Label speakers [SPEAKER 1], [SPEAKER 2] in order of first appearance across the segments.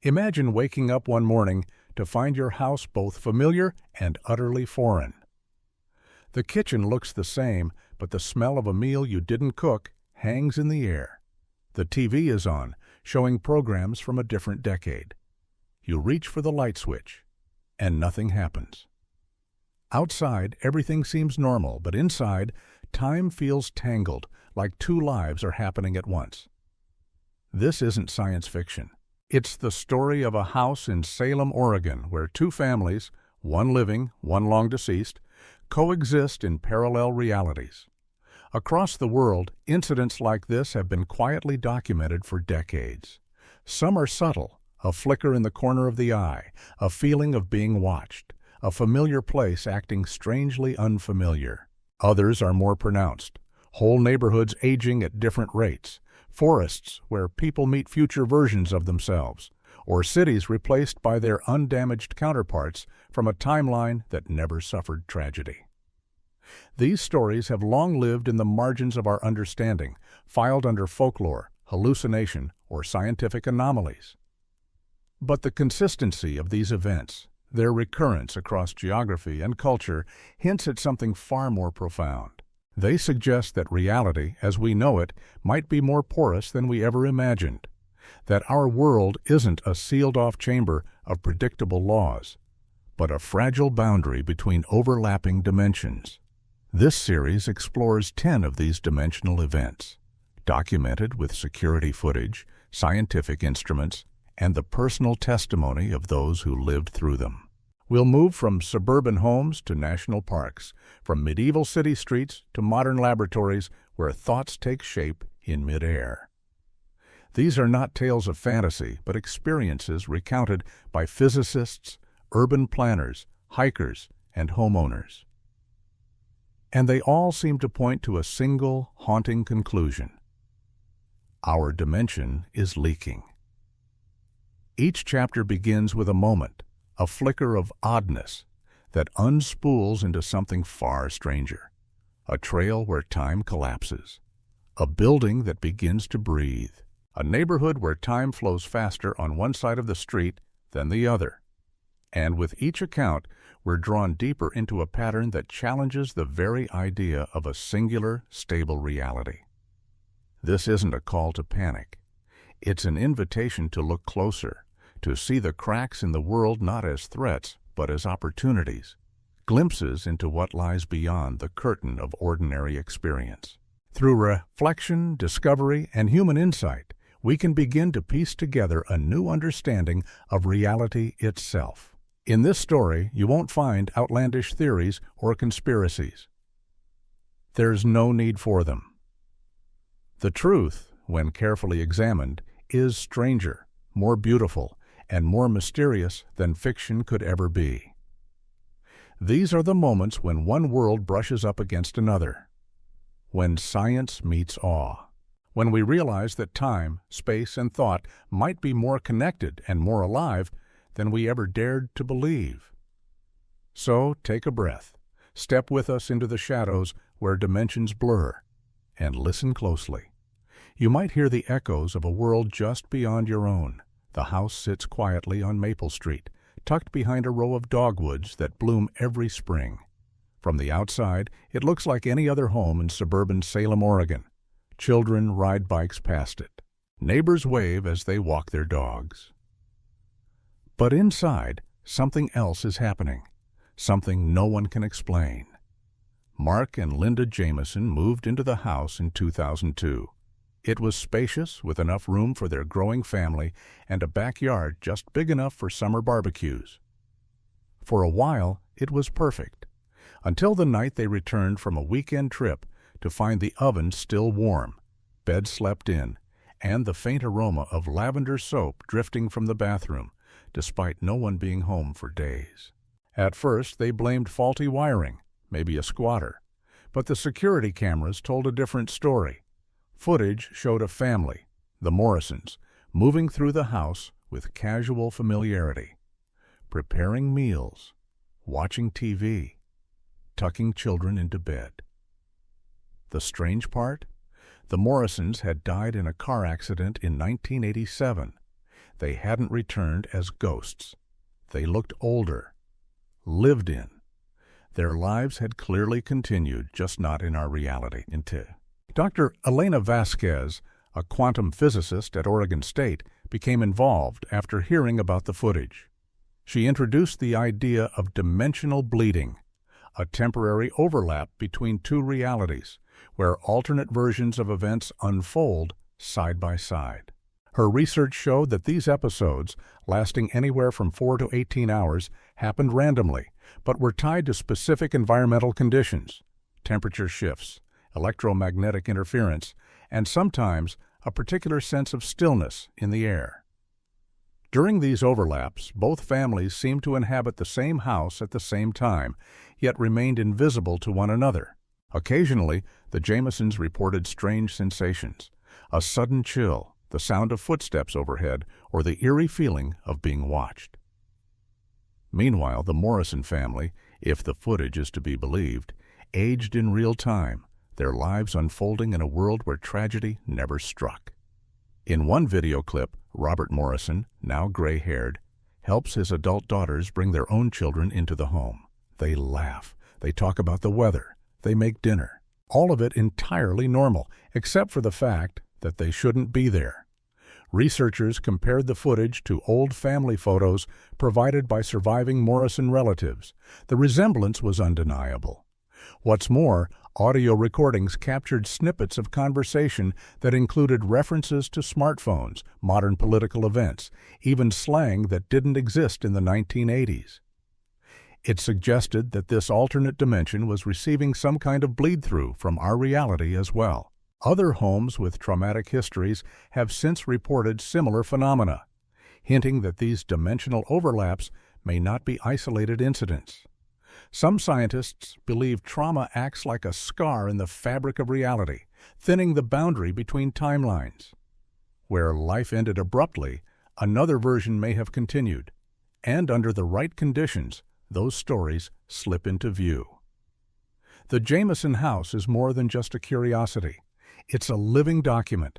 [SPEAKER 1] Imagine waking up one morning to find your house both familiar and utterly foreign. The kitchen looks the same, but the smell of a meal you didn't cook hangs in the air. The TV is on, showing programs from a different decade. You reach for the light switch, and nothing happens. Outside, everything seems normal, but inside, time feels tangled, like two lives are happening at once. This isn't science fiction. It's the story of a house in Salem, Oregon, where two families, one living, one long deceased, coexist in parallel realities. Across the world, incidents like this have been quietly documented for decades. Some are subtle, a flicker in the corner of the eye, a feeling of being watched, a familiar place acting strangely unfamiliar. Others are more pronounced, whole neighborhoods aging at different rates, forests where people meet future versions of themselves, or cities replaced by their undamaged counterparts from a timeline that never suffered tragedy. These stories have long lived in the margins of our understanding, filed under folklore, hallucination, or scientific anomalies. But the consistency of these events, their recurrence across geography and culture, hints at something far more profound. They suggest that reality, as we know it, might be more porous than we ever imagined, that our world isn't a sealed-off chamber of predictable laws, but a fragile boundary between overlapping dimensions. This series explores 10 of these dimensional events, documented with security footage, scientific instruments, and the personal testimony of those who lived through them. We'll move from suburban homes to national parks, from medieval city streets to modern laboratories where thoughts take shape in midair. These are not tales of fantasy, but experiences recounted by physicists, urban planners, hikers, and homeowners. And they all seem to point to a single, haunting conclusion. Our dimension is leaking. Each chapter begins with a moment, a flicker of oddness that unspools into something far stranger. A trail where time collapses. A building that begins to breathe. A neighborhood where time flows faster on one side of the street than the other. And with each account, we're drawn deeper into a pattern that challenges the very idea of a singular, stable reality. This isn't a call to panic. It's an invitation to look closer, to see the cracks in the world not as threats, but as opportunities, glimpses into what lies beyond the curtain of ordinary experience. Through reflection, discovery, and human insight, we can begin to piece together a new understanding of reality itself. In this story, you won't find outlandish theories or conspiracies. There's no need for them. The truth, when carefully examined, is stranger, more beautiful, and more mysterious than fiction could ever be. These are the moments when one world brushes up against another, when science meets awe, when we realize that time, space, and thought might be more connected and more alive than we ever dared to believe. So take a breath, step with us into the shadows where dimensions blur, and listen closely. You might hear the echoes of a world just beyond your own. The house sits quietly on Maple Street, tucked behind a row of dogwoods that bloom every spring. From the outside, it looks like any other home in suburban Salem, Oregon. Children ride bikes past it. Neighbors wave as they walk their dogs. But inside, something else is happening, something no one can explain. Mark and Linda Jameson moved into the house in 2002. It was spacious, with enough room for their growing family and a backyard just big enough for summer barbecues. For a while, it was perfect, until the night they returned from a weekend trip to find the oven still warm, bed slept in, and the faint aroma of lavender soap drifting from the bathroom, despite no one being home for days. At first, they blamed faulty wiring, maybe a squatter, but the security cameras told a different story. Footage showed a family, the Morrisons, moving through the house with casual familiarity, preparing meals, watching TV, tucking children into bed. The strange part? The Morrisons had died in a car accident in 1987. they hadn't returned as ghosts. They looked older, lived in. Their lives had clearly continued, just not in our reality. Dr. Elena Vasquez, a quantum physicist at Oregon State, became involved after hearing about the footage. She introduced the idea of dimensional bleeding, a temporary overlap between two realities, where alternate versions of events unfold side by side. Her research showed that these episodes, lasting anywhere from 4 to 18 hours, happened randomly, but were tied to specific environmental conditions, temperature shifts, electromagnetic interference, and sometimes a particular sense of stillness in the air. During these overlaps, both families seemed to inhabit the same house at the same time, yet remained invisible to one another. Occasionally, the Jamesons reported strange sensations, a sudden chill, the sound of footsteps overhead, or the eerie feeling of being watched. Meanwhile, the Morrison family, if the footage is to be believed, aged in real time, their lives unfolding in a world where tragedy never struck. In one video clip, Robert Morrison, now gray-haired, helps his adult daughters bring their own children into the home. They laugh, they talk about the weather, they make dinner. All of it entirely normal, except for the fact that they shouldn't be there. Researchers compared the footage to old family photos provided by surviving Morrison relatives. The resemblance was undeniable. What's more, audio recordings captured snippets of conversation that included references to smartphones, modern political events, even slang that didn't exist in the 1980s. It suggested that this alternate dimension was receiving some kind of bleed-through from our reality as well. Other homes with traumatic histories have since reported similar phenomena, hinting that these dimensional overlaps may not be isolated incidents. Some scientists believe trauma acts like a scar in the fabric of reality, thinning the boundary between timelines. Where life ended abruptly, another version may have continued, and under the right conditions, those stories slip into view. The Jameson house is more than just a curiosity. It's a living document,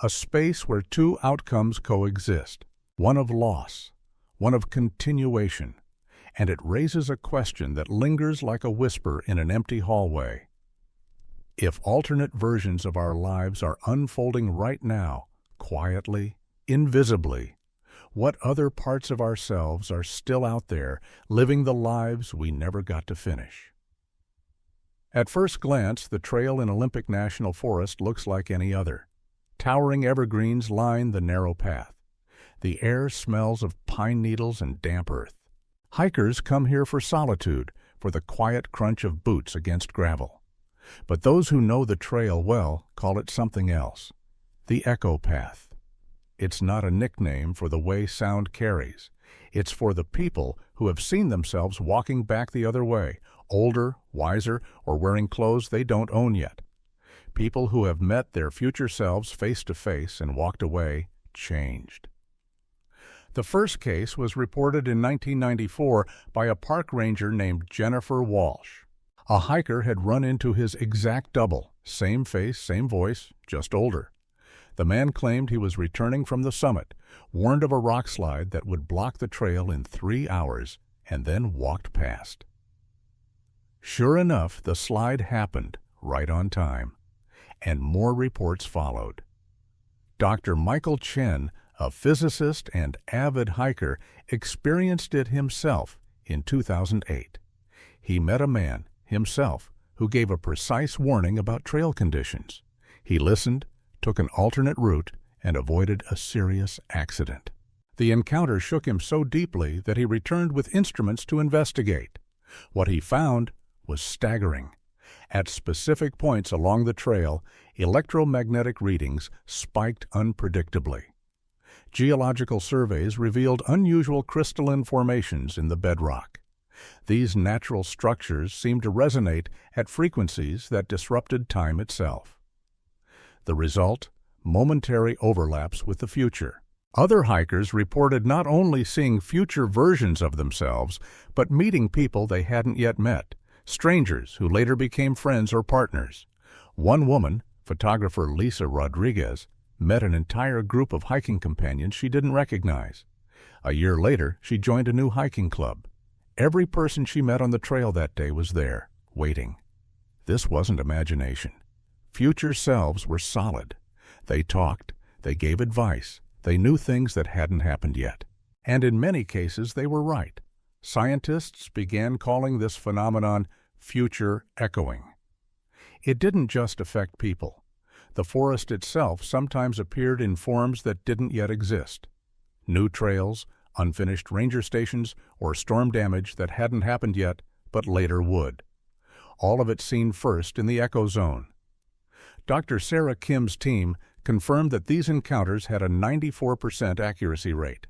[SPEAKER 1] a space where two outcomes coexist, one of loss, one of continuation, and it raises a question that lingers like a whisper in an empty hallway. If alternate versions of our lives are unfolding right now, quietly, invisibly, what other parts of ourselves are still out there, living the lives we never got to finish? At first glance, the trail in Olympic National Forest looks like any other. Towering evergreens line the narrow path. The air smells of pine needles and damp earth. Hikers come here for solitude, for the quiet crunch of boots against gravel. But those who know the trail well call it something else. The Echo Path. It's not a nickname for the way sound carries. It's for the people who have seen themselves walking back the other way, older, wiser, or wearing clothes they don't own yet. People who have met their future selves face to face and walked away changed. The first case was reported in 1994 by a park ranger named Jennifer Walsh. A hiker had run into his exact double, same face, same voice, just older. The man claimed he was returning from the summit, warned of a rock slide that would block the trail in 3 hours, and then walked past. Sure enough, the slide happened right on time, and more reports followed. Dr. Michael Chen, a physicist and avid hiker, experienced it himself in 2008. He met a man, himself, who gave a precise warning about trail conditions. He listened, took an alternate route, and avoided a serious accident. The encounter shook him so deeply that he returned with instruments to investigate. What he found was staggering. At specific points along the trail, electromagnetic readings spiked unpredictably. Geological surveys revealed unusual crystalline formations in the bedrock. These natural structures seemed to resonate at frequencies that disrupted time itself. The result? Momentary overlaps with the future. Other hikers reported not only seeing future versions of themselves, but meeting people they hadn't yet met, strangers who later became friends or partners. One woman, photographer Lisa Rodriguez, met an entire group of hiking companions she didn't recognize. A year later, she joined a new hiking club. Every person she met on the trail that day was there, waiting. This wasn't imagination. Future selves were solid. They talked, they gave advice, they knew things that hadn't happened yet. And in many cases, they were right. Scientists began calling this phenomenon future echoing. It didn't just affect people. The forest itself sometimes appeared in forms that didn't yet exist. New trails, unfinished ranger stations, or storm damage that hadn't happened yet, but later would. All of it seen first in the echo zone. Dr. Sarah Kim's team confirmed that these encounters had a 94% accuracy rate.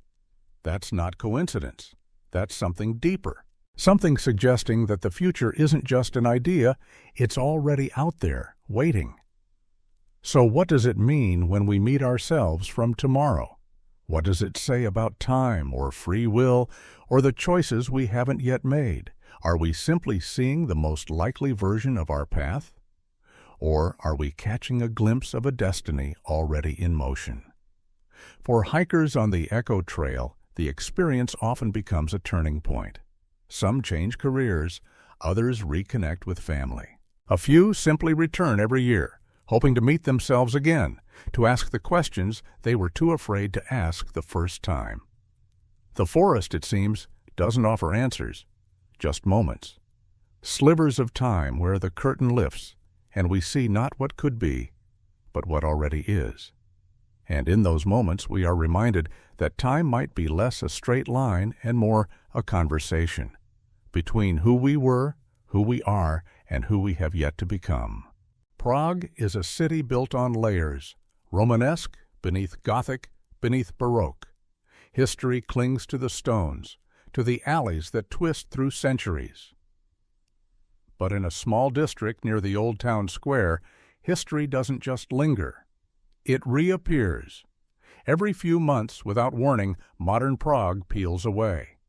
[SPEAKER 1] That's not coincidence. That's something deeper. Something suggesting that the future isn't just an idea, it's already out there, waiting. So what does it mean when we meet ourselves from tomorrow? What does it say about time or free will or the choices we haven't yet made? Are we simply seeing the most likely version of our path? Or are we catching a glimpse of a destiny already in motion? For hikers on the Echo Trail, the experience often becomes a turning point. Some change careers, others reconnect with family. A few simply return every year, hoping to meet themselves again, to ask the questions they were too afraid to ask the first time. The forest, it seems, doesn't offer answers, just moments. Slivers of time where the curtain lifts, and we see not what could be, but what already is. And in those moments we are reminded that time might be less a straight line and more a conversation between who we were, who we are, and who we have yet to become. Prague is a city built on layers, Romanesque beneath Gothic, beneath Baroque. History clings to the stones, to the alleys that twist through centuries. But in a small district near the old town square, history doesn't just linger. It reappears. Every few months, without warning, modern Prague peels away.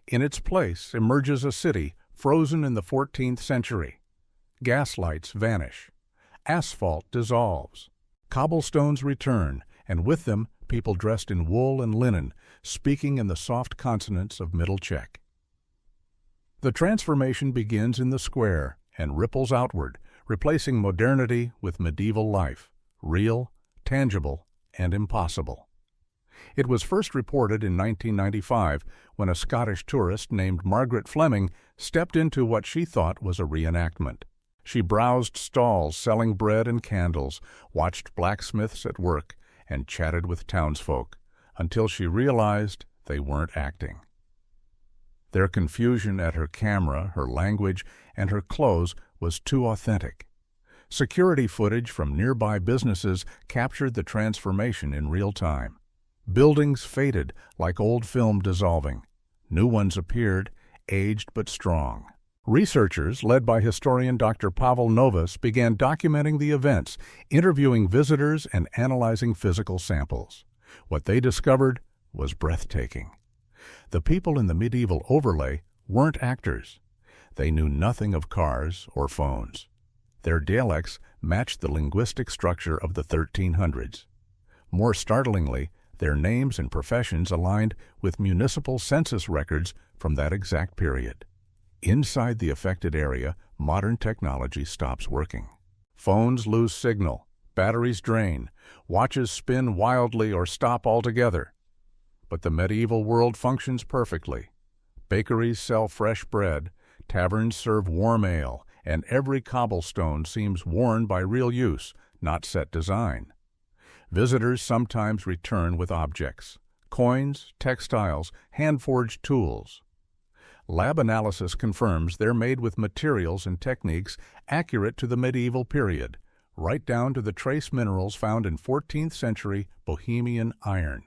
[SPEAKER 1] In its place emerges a city frozen in the 14th century. Gaslights vanish. Asphalt dissolves. Cobblestones return, and with them people dressed in wool and linen, speaking in the soft consonants of Middle Czech. The transformation begins in the square and ripples outward, replacing modernity with medieval life, real, tangible, and impossible. It was first reported in 1995 when a Scottish tourist named Margaret Fleming stepped into what she thought was a reenactment. She browsed stalls selling bread and candles, watched blacksmiths at work, and chatted with townsfolk, until she realized they weren't acting. Their confusion at her camera, her language, and her clothes was too authentic. Security footage from nearby businesses captured the transformation in real time. Buildings faded like old film dissolving. New ones appeared, aged but strong. Researchers, led by historian Dr. Pavel Novus, began documenting the events, interviewing visitors and analyzing physical samples. What they discovered was breathtaking. The people in the medieval overlay weren't actors. They knew nothing of cars or phones. Their dialects matched the linguistic structure of the 1300s. More startlingly, their names and professions aligned with municipal census records from that exact period. Inside the affected area, modern technology stops working. Phones lose signal, batteries drain, watches spin wildly or stop altogether. But the medieval world functions perfectly. Bakeries sell fresh bread, taverns serve warm ale, and every cobblestone seems worn by real use, not set design. Visitors sometimes return with objects, coins, textiles, hand-forged tools. Lab analysis confirms they're made with materials and techniques accurate to the medieval period, right down to the trace minerals found in 14th century Bohemian iron.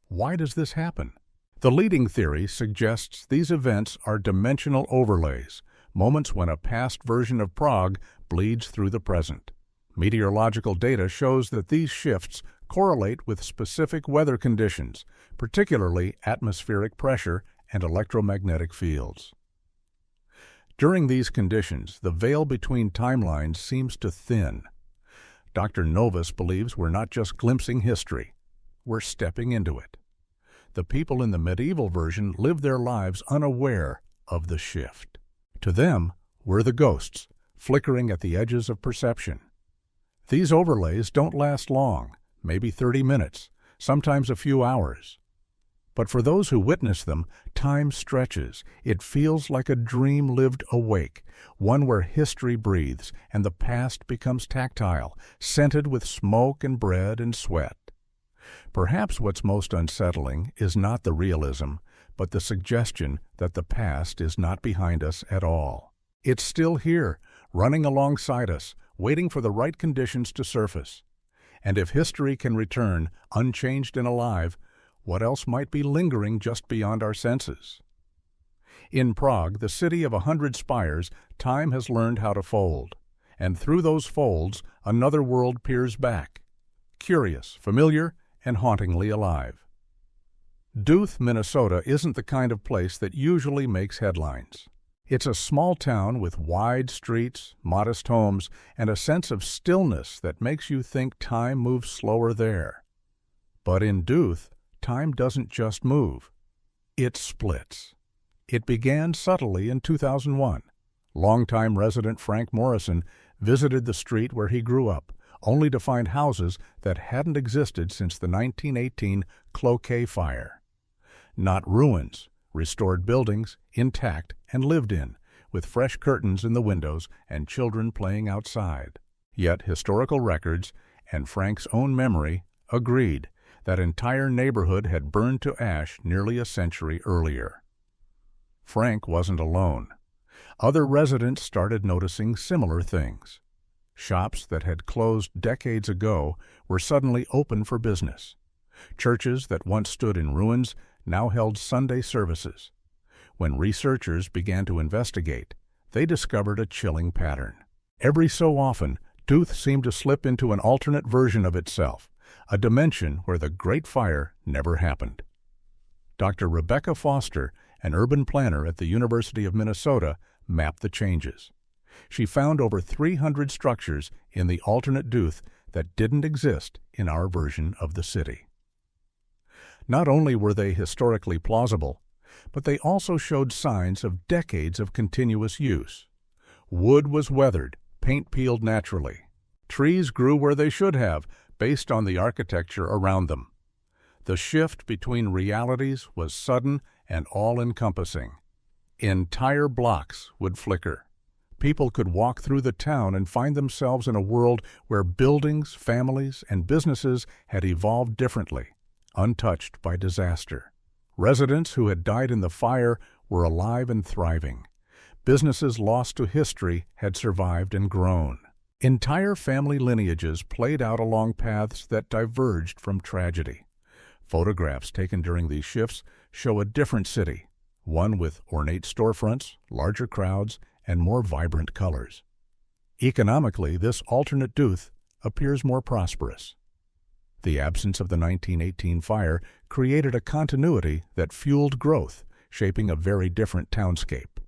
[SPEAKER 1] Why does this happen? The leading theory suggests these events are dimensional overlays, moments when a past version of Prague bleeds through the present. Meteorological data shows that these shifts correlate with specific weather conditions, particularly atmospheric pressure and electromagnetic fields. During these conditions, the veil between timelines seems to thin. Dr. Novus believes we're not just glimpsing history, we're stepping into it. The people in the medieval version live their lives unaware of the shift. To them, we're the ghosts, flickering at the edges of perception. These overlays don't last long, maybe 30 minutes, sometimes a few hours. But for those who witness them, time stretches. It feels like a dream lived awake, one where history breathes and the past becomes tactile, scented with smoke and bread and sweat. Perhaps what's most unsettling is not the realism, but the suggestion that the past is not behind us at all. It's still here, running alongside us, waiting for the right conditions to surface. And if history can return, unchanged and alive, what else might be lingering just beyond our senses? In Prague, the city of 100 spires, time has learned how to fold. And through those folds, another world peers back. Curious, familiar, and hauntingly alive. Duluth, Minnesota isn't the kind of place that usually makes headlines. It's a small town with wide streets, modest homes, and a sense of stillness that makes you think time moves slower there. But in Duluth, time doesn't just move. It splits. It began subtly in 2001. Longtime resident Frank Morrison visited the street where he grew up, only to find houses that hadn't existed since the 1918 Cloquet fire. Not ruins, restored buildings, intact and lived in, with fresh curtains in the windows and children playing outside. Yet historical records, and Frank's own memory, agreed that entire neighborhood had burned to ash nearly a century earlier. Frank wasn't alone. Other residents started noticing similar things. Shops that had closed decades ago were suddenly open for business. Churches that once stood in ruins now held Sunday services. When researchers began to investigate, they discovered a chilling pattern. Every so often, Duluth seemed to slip into an alternate version of itself, a dimension where the Great Fire never happened. Dr. Rebecca Foster, an urban planner at the University of Minnesota, mapped the changes. She found over 300 structures in the alternate Duluth that didn't exist in our version of the city. Not only were they historically plausible, but they also showed signs of decades of continuous use. Wood was weathered, paint peeled naturally. Trees grew where they should have, based on the architecture around them. The shift between realities was sudden and all-encompassing. Entire blocks would flicker. People could walk through the town and find themselves in a world where buildings, families, and businesses had evolved differently, untouched by disaster. Residents who had died in the fire were alive and thriving. Businesses lost to history had survived and grown. Entire family lineages played out along paths that diverged from tragedy. Photographs taken during these shifts show a different city, one with ornate storefronts, larger crowds, and more vibrant colors. Economically, this alternate Duluth appears more prosperous. The absence of the 1918 fire created a continuity that fueled growth, shaping a very different townscape.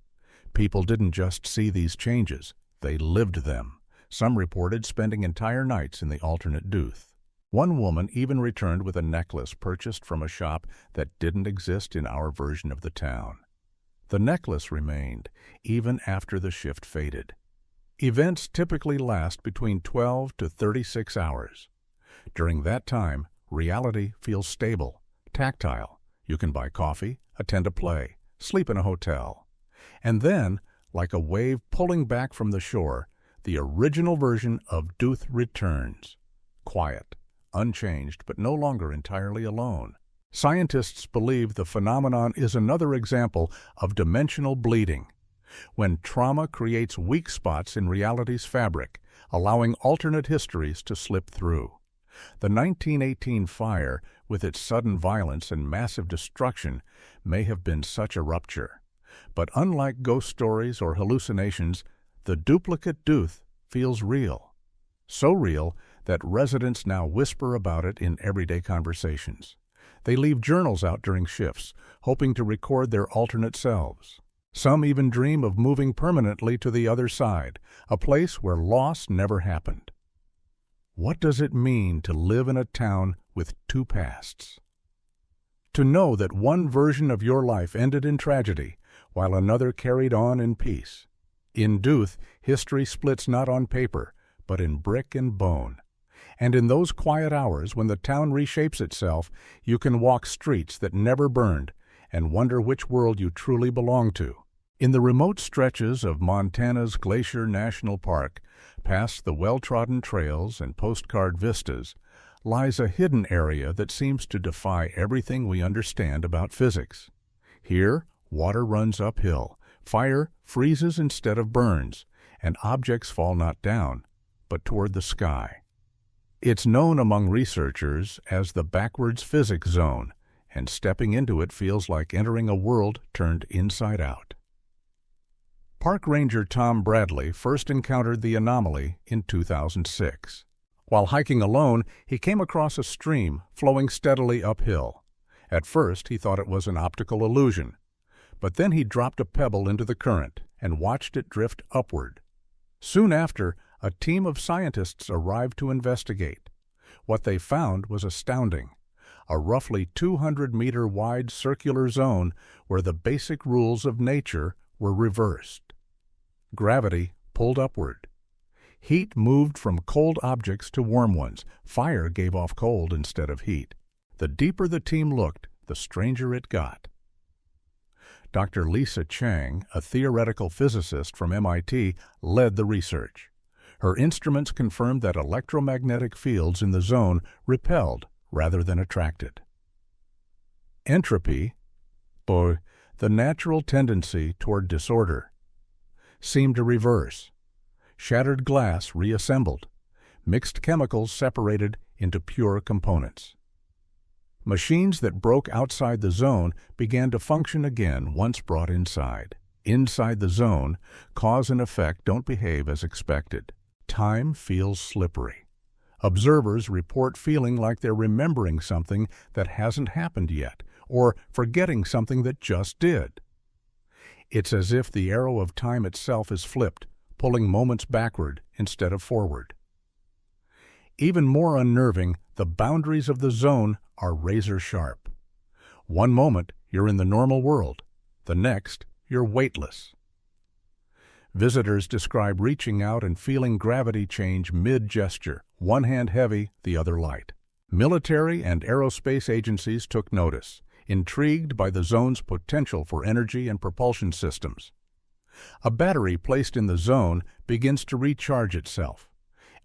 [SPEAKER 1] People didn't just see these changes, they lived them. Some reported spending entire nights in the alternate Duluth. One woman even returned with a necklace purchased from a shop that didn't exist in our version of the town. The necklace remained, even after the shift faded. Events typically last between 12 to 36 hours. During that time, reality feels stable, tactile. You can buy coffee, attend a play, sleep in a hotel. And then, like a wave pulling back from the shore, the original version of Duluth returns. Quiet, unchanged, but no longer entirely alone. Scientists believe the phenomenon is another example of dimensional bleeding, when trauma creates weak spots in reality's fabric, allowing alternate histories to slip through. The 1918 fire, with its sudden violence and massive destruction, may have been such a rupture. But unlike ghost stories or hallucinations, the duplicate Duluth feels real. So real that residents now whisper about it in everyday conversations. They leave journals out during shifts, hoping to record their alternate selves. Some even dream of moving permanently to the other side, a place where loss never happened. What does it mean to live in a town with two pasts? To know that one version of your life ended in tragedy, while another carried on in peace. In Duluth, history splits not on paper, but in brick and bone. And in those quiet hours when the town reshapes itself, you can walk streets that never burned and wonder which world you truly belong to. In the remote stretches of Montana's Glacier National Park, past the well-trodden trails and postcard vistas, lies a hidden area that seems to defy everything we understand about physics. Here, water runs uphill, fire freezes instead of burns, and objects fall not down, but toward the sky. It's known among researchers as the backwards physics zone, and stepping into it feels like entering a world turned inside out. Park Ranger Tom Bradley first encountered the anomaly in 2006. While hiking alone, he came across a stream flowing steadily uphill. At first, he thought it was an optical illusion, but then he dropped a pebble into the current and watched it drift upward. Soon after, a team of scientists arrived to investigate. What they found was astounding: a roughly 200-meter wide circular zone where the basic rules of nature were reversed. Gravity pulled upward. Heat moved from cold objects to warm ones. Fire gave off cold instead of heat. The deeper the team looked, the stranger it got. Dr. Lisa Chang, a theoretical physicist from MIT, led the research. Her instruments confirmed that electromagnetic fields in the zone repelled rather than attracted. Entropy, or the natural tendency toward disorder, seemed to reverse. Shattered glass reassembled. Mixed chemicals separated into pure components. Machines that broke outside the zone began to function again once brought inside. Inside the zone, cause and effect don't behave as expected. Time feels slippery. Observers report feeling like they're remembering something that hasn't happened yet, or forgetting something that just did. It's as if the arrow of time itself is flipped, pulling moments backward instead of forward. Even more unnerving, the boundaries of the zone are razor sharp. One moment, you're in the normal world. The next, you're weightless. Visitors describe reaching out and feeling gravity change mid-gesture, one hand heavy, the other light. Military and aerospace agencies took notice, intrigued by the zone's potential for energy and propulsion systems. A battery placed in the zone begins to recharge itself.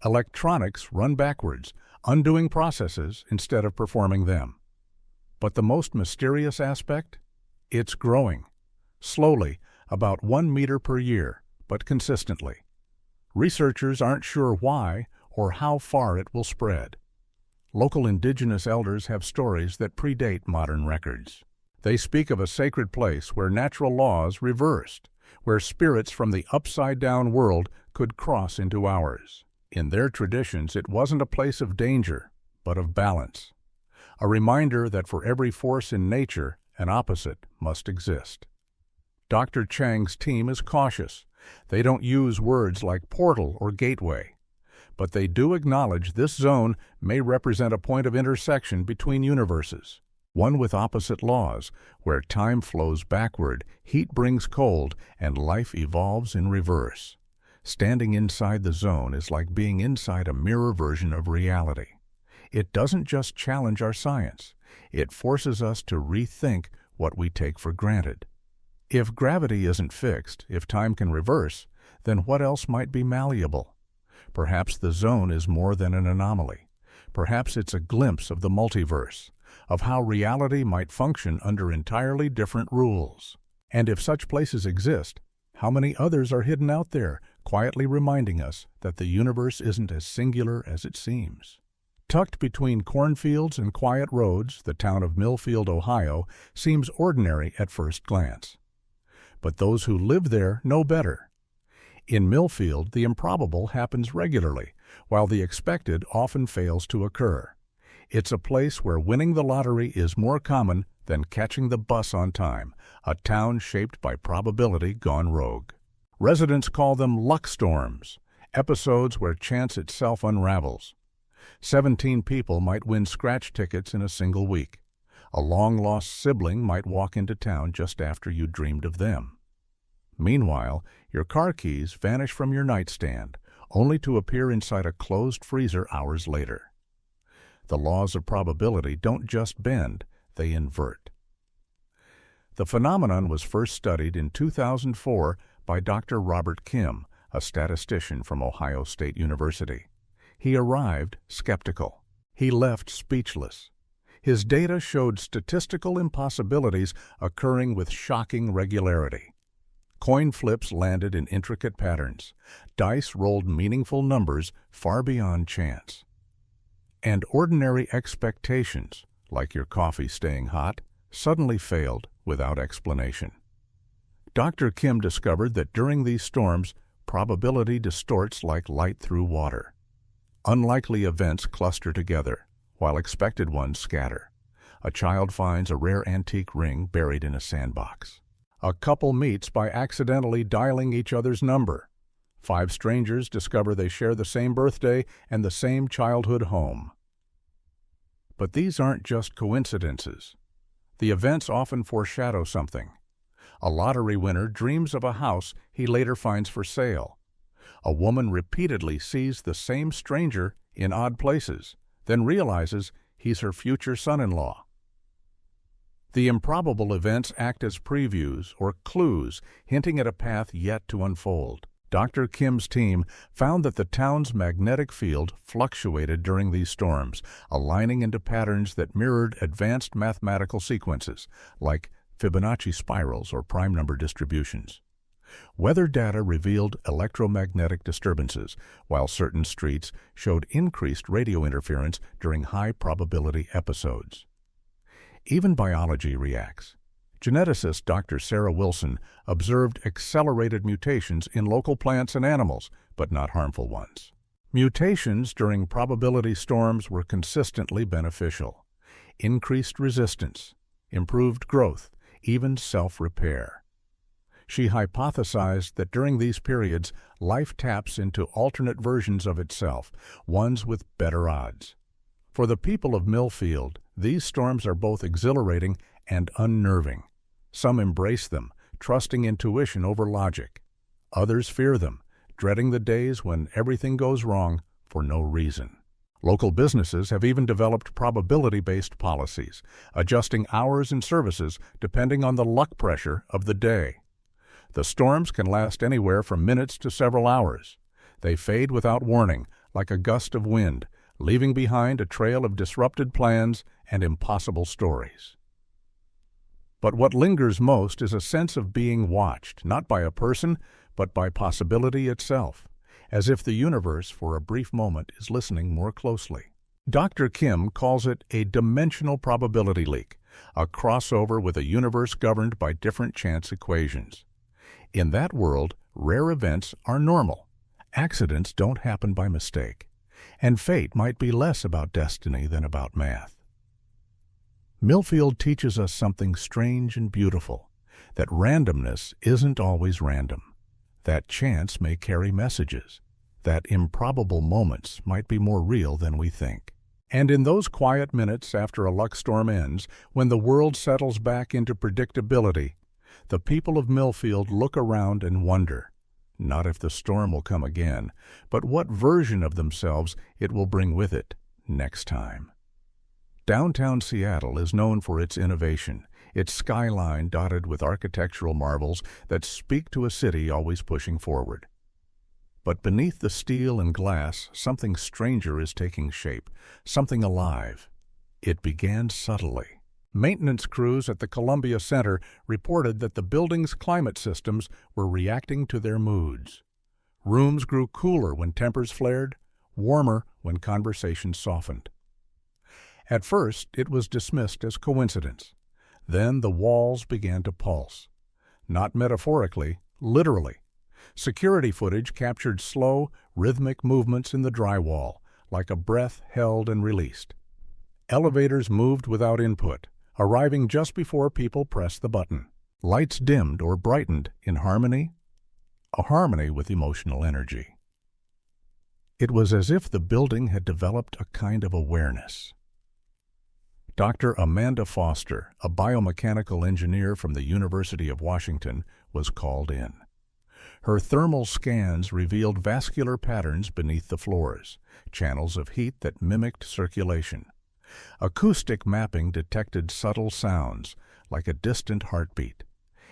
[SPEAKER 1] Electronics run backwards, undoing processes instead of performing them. But the most mysterious aspect? It's growing. Slowly, about 1 meter per year, but consistently. Researchers aren't sure why or how far it will spread. Local indigenous elders have stories that predate modern records. They speak of a sacred place where natural laws reversed, where spirits from the upside-down world could cross into ours. In their traditions, it wasn't a place of danger, but of balance. A reminder that for every force in nature, an opposite must exist. Dr. Chang's team is cautious. They don't use words like portal or gateway, but they do acknowledge this zone may represent a point of intersection between universes, one with opposite laws, where time flows backward, heat brings cold, and life evolves in reverse. Standing inside the zone is like being inside a mirror version of reality. It doesn't just challenge our science, it forces us to rethink what we take for granted. If gravity isn't fixed, if time can reverse, then what else might be malleable? Perhaps the zone is more than an anomaly. Perhaps it's a glimpse of the multiverse, of how reality might function under entirely different rules. And if such places exist, how many others are hidden out there, quietly reminding us that the universe isn't as singular as it seems? Tucked between cornfields and quiet roads, the town of Milfield, Ohio, seems ordinary at first glance. But those who live there know better. In Milfield, the improbable happens regularly, while the expected often fails to occur. It's a place where winning the lottery is more common than catching the bus on time, a town shaped by probability gone rogue. Residents call them luck storms, episodes where chance itself unravels. 17 people might win scratch tickets in a single week. A long-lost sibling might walk into town just after you dreamed of them. Meanwhile, your car keys vanish from your nightstand, only to appear inside a closed freezer hours later. The laws of probability don't just bend, they invert. The phenomenon was first studied in 2004 by Dr. Robert Kim, a statistician from Ohio State University. He arrived skeptical. He left speechless. His data showed statistical impossibilities occurring with shocking regularity. Coin flips landed in intricate patterns. Dice rolled meaningful numbers far beyond chance. And ordinary expectations, like your coffee staying hot, suddenly failed without explanation. Dr. Kim discovered that during these storms, probability distorts like light through water. Unlikely events cluster together, while expected ones scatter. A child finds a rare antique ring buried in a sandbox. A couple meets by accidentally dialing each other's number. 5 strangers discover they share the same birthday and the same childhood home. But these aren't just coincidences. The events often foreshadow something. A lottery winner dreams of a house he later finds for sale. A woman repeatedly sees the same stranger in odd places, then realizes he's her future son-in-law. The improbable events act as previews or clues hinting at a path yet to unfold. Dr. Kim's team found that the town's magnetic field fluctuated during these storms, aligning into patterns that mirrored advanced mathematical sequences, like Fibonacci spirals or prime number distributions. Weather data revealed electromagnetic disturbances, while certain streets showed increased radio interference during high-probability episodes. Even biology reacts. Geneticist Dr. Sarah Wilson observed accelerated mutations in local plants and animals, but not harmful ones. Mutations during probability storms were consistently beneficial. Increased resistance, improved growth, even self-repair. She hypothesized that during these periods, life taps into alternate versions of itself, ones with better odds. For the people of Milfield, these storms are both exhilarating and unnerving. Some embrace them, trusting intuition over logic. Others fear them, dreading the days when everything goes wrong for no reason. Local businesses have even developed probability-based policies, adjusting hours and services depending on the luck pressure of the day. The storms can last anywhere from minutes to several hours. They fade without warning, like a gust of wind, leaving behind a trail of disrupted plans and impossible stories. But what lingers most is a sense of being watched, not by a person, but by possibility itself, as if the universe, for a brief moment, is listening more closely. Dr. Kim calls it a dimensional probability leak, a crossover with a universe governed by different chance equations. In that world, rare events are normal. Accidents don't happen by mistake. And fate might be less about destiny than about math. Milfield teaches us something strange and beautiful, that randomness isn't always random, that chance may carry messages, that improbable moments might be more real than we think. And in those quiet minutes after a luck storm ends, when the world settles back into predictability, the people of Milfield look around and wonder, not if the storm will come again, but what version of themselves it will bring with it next time. Downtown Seattle is known for its innovation, its skyline dotted with architectural marvels that speak to a city always pushing forward. But beneath the steel and glass, something stranger is taking shape, something alive. It began subtly. Maintenance crews at the Columbia Center reported that the building's climate systems were reacting to their moods. Rooms grew cooler when tempers flared, warmer when conversations softened. At first, it was dismissed as coincidence. Then the walls began to pulse. Not metaphorically, literally. Security footage captured slow, rhythmic movements in the drywall, like a breath held and released. Elevators moved without input, arriving just before people pressed the button. Lights dimmed or brightened in harmony, a harmony with emotional energy. It was as if the building had developed a kind of awareness. Dr. Amanda Foster, a biomechanical engineer from the University of Washington, was called in. Her thermal scans revealed vascular patterns beneath the floors, channels of heat that mimicked circulation. Acoustic mapping detected subtle sounds, like a distant heartbeat,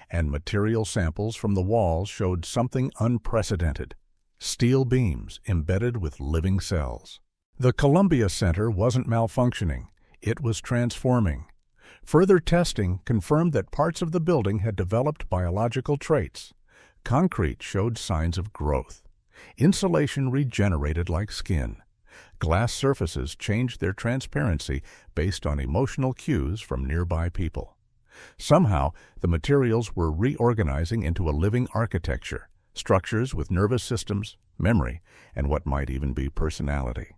[SPEAKER 1] and material samples from the walls showed something unprecedented: steel beams embedded with living cells. The Columbia Center wasn't malfunctioning, it was transforming. Further testing confirmed that parts of the building had developed biological traits. Concrete showed signs of growth. Insulation regenerated like skin. Glass surfaces changed their transparency based on emotional cues from nearby people. Somehow, the materials were reorganizing into a living architecture, structures with nervous systems, memory, and what might even be personality.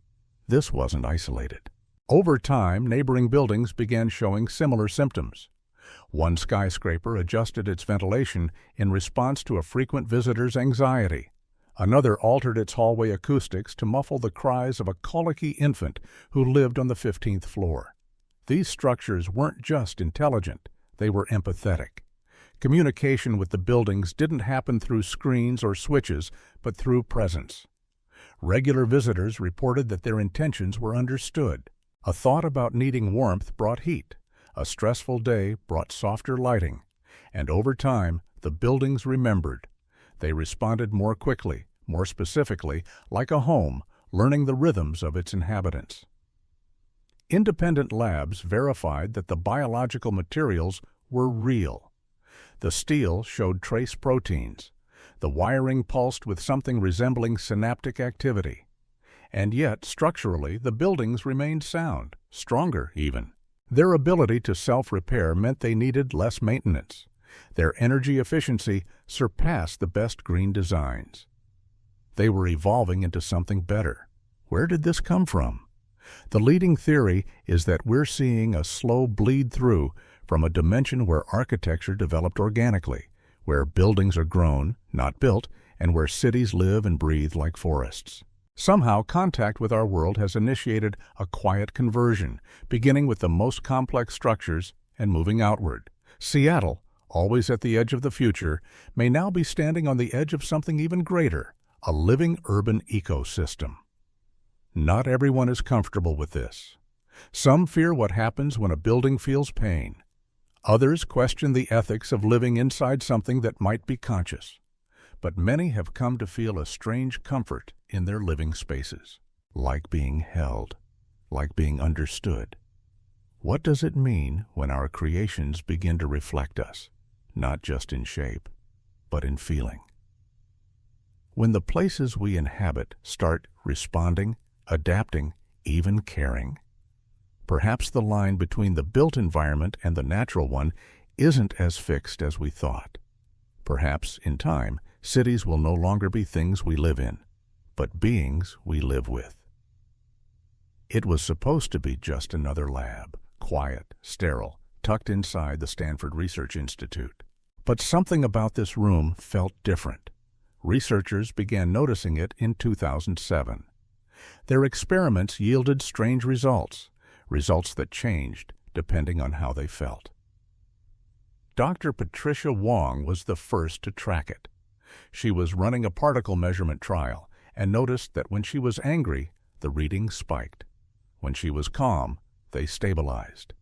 [SPEAKER 1] This wasn't isolated. Over time, neighboring buildings began showing similar symptoms. One skyscraper adjusted its ventilation in response to a frequent visitor's anxiety. Another altered its hallway acoustics to muffle the cries of a colicky infant who lived on the 15th floor. These structures weren't just intelligent, they were empathetic. Communication with the buildings didn't happen through screens or switches, but through presence. Regular visitors reported that their intentions were understood. A thought about needing warmth brought heat. A stressful day brought softer lighting. And over time, the buildings remembered. They responded more quickly, more specifically, like a home, learning the rhythms of its inhabitants. Independent labs verified that the biological materials were real. The steel showed trace proteins. The wiring pulsed with something resembling synaptic activity. And yet, structurally, the buildings remained sound, stronger even. Their ability to self-repair meant they needed less maintenance. Their energy efficiency surpassed the best green designs. They were evolving into something better. Where did this come from? The leading theory is that we're seeing a slow bleed through from a dimension where architecture developed organically, where buildings are grown, not built, and where cities live and breathe like forests. Somehow, contact with our world has initiated a quiet conversion, beginning with the most complex structures and moving outward. Seattle, always at the edge of the future, may now be standing on the edge of something even greater, a living urban ecosystem. Not everyone is comfortable with this. Some fear what happens when a building feels pain. Others question the ethics of living inside something that might be conscious. But many have come to feel a strange comfort in their living spaces, like being held, like being understood. What does it mean when our creations begin to reflect us, not just in shape, but in feeling? When the places we inhabit start responding, adapting, even caring, perhaps the line between the built environment and the natural one isn't as fixed as we thought. Perhaps, in time, cities will no longer be things we live in, but beings we live with. It was supposed to be just another lab, quiet, sterile, tucked inside the Stanford Research Institute. But something about this room felt different. Researchers began noticing it in 2007. Their experiments yielded strange results, results that changed depending on how they felt. Dr. Patricia Wong was the first to track it. She was running a particle measurement trial and noticed that when she was angry, the readings spiked. When she was calm, they stabilized.